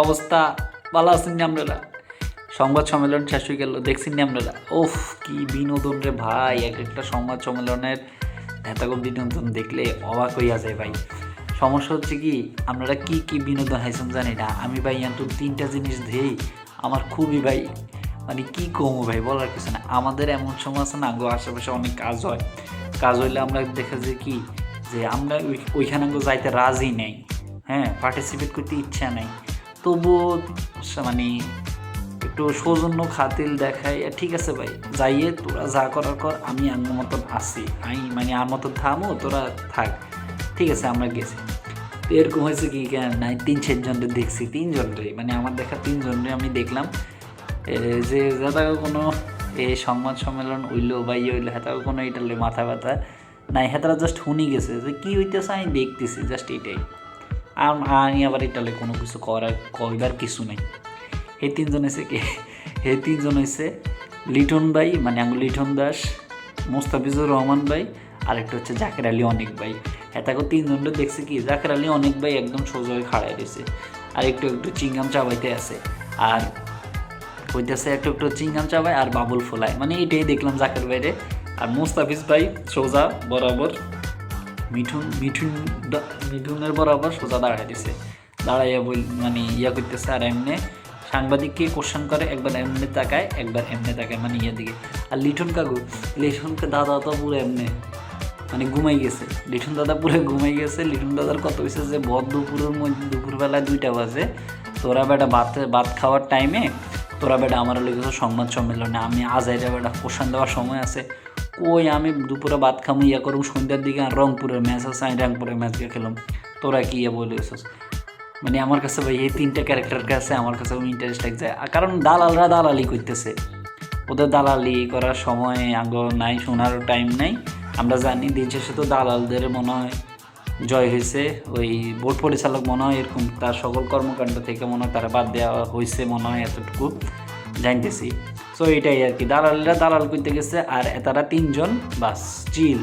অবস্থা? ভালো আছেন নি আপনারা? সংবাদ সম্মেলন শেষ হয়ে গেল, দেখছেন নি আপনারা? ওফ, কি বিনোদন রে ভাই! এক একটা সংবাদ সম্মেলনের এতগো বিনোদন দেখলে অবাক হইয়া যায় ভাই। সমস্যা হচ্ছে কি, আপনারা কি কি বিনোদন হাইছেন জানি না, আমি ভাই তো তিনটা জিনিস দেই আমার খুবই ভাই, মানে কি কমো ভাই, বলার কিছু না। আমাদের এমন সময় আছে না, আশেপাশে অনেক কাজ হয়, কাজ হইলে আমরা দেখা যায় কি যে আমরা ওইখানে যাইতে রাজি নেই, হ্যাঁ, পার্টিসিপেট করতে ইচ্ছা নেই, তবুও মানে একটু সৌজন্য খাতিল দেখাই, ঠিক আছে ভাই যাইয়ে তোরা যা করার কর, আমি আমার মতন আসি, আমি মানে আমার মতন থামো, তোরা থাক, ঠিক আছে আমরা গেছি। তো এরকম হয়েছে কি কেন নাই, 3-4 জনকে দেখছি, 3 জনরে মানে আমার দেখা 3 জনরে আমি দেখলাম যে যারা কোনো এই সংবাদ সম্মেলন হইলো বা ইয়ে হইলো, হেতাও কোনো এটালে মাথা ব্যথা নাই, হেতারা জাস্ট শুনি গেছে যে কী হইতেছে, আমি দেখতেছি জাস্ট এটাই। আমি আবার এটালে কোনো কিছু কইবার কিছু নেই। এই 3জন হয়েছে কি, এই 3জন হয়েছে লিটন ভাই, মানে আমি লিটন দাস, মোস্তাফিজুর রহমান ভাই, আরেকটা হচ্ছে জাকের আলী অনেক ভাই। হেতাকে 3জনটা দেখছে কি, জাকের আলী অনেক ভাই একদম সোজা হয়ে খাড়াই রয়েছে, আর একটু একটু চিংগাম চাবাইতে আছে, আর হইতেছে একটু একটু চিংগাম চাবাই আর বাবুল ফোলায়, মানে এটাই দেখলাম জাকের বাইরে। আর মুস্তাফিজ ভাই সোজা বরাবর মিঠুনের বরাবর সোজা দাঁড়াই দিছে, দাঁড়াইয়া মানে ইয়া করতেছে, আর এমনি সাংবাদিককে কোশ্চেন করে, একবার এমনি তাকায় একবার এমনি তাকায়, মানে ইয়ে দিকে। আর লিটনকে দাদা তো পুরো এমনি মানে ঘুমাই গেছে, লিটন দাদা পুরো ঘুমাই গেছে। লিটন দাদার কত হয়েছে যে ভর দুপুরের মধ্যে, দুপুরবেলায় 2টা বাজে, তোরা বেটা ভাত খাওয়ার টাইমে তোরা বেটা আমার লেগেছে সংবাদ সম্মেলনে, আমি আজাইরা বেটা কোশ্চেন দেওয়ার সময় আছে, কই আমি দুপুরে ভাত খামু ইয়া করুম, সন্ধ্যার দিকে আর রংপুরের ম্যাচ আছে, আমি রংপুরের ম্যাচ গিয়ে খেলাম, তোরা কি ইয়ে বলেছিস। মানে আমার কাছে ভাই এই 3টা ক্যারেক্টার কাছে আমার কাছে ইন্টারেস্ট লাগছে, কারণ দালালরা দালালি করতেছে, ওদের দালালি করার সময় আগ নাই, শোনার টাইম নাই। আমরা জানি দিন শেষে তো দালালদের মনে হয় জয় হয়েছে, ওই বোর্ড পরিচালক মনে হয় এরকম তার সকল কর্মকাণ্ড থেকে মনে হয় তারা বাদ দেওয়া হয়েছে মনে হয়, এতটুকু জানতেছি। সো এটাই আর কি, দালালরা দালাল করতে গেছে, আর তারা 3জন বাস চিল,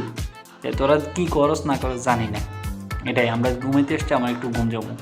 তোরা কী করস না করস জানি না, এটাই। আমরা ঘুমাইতে এসছি, আমার একটু ঘুম যাবো।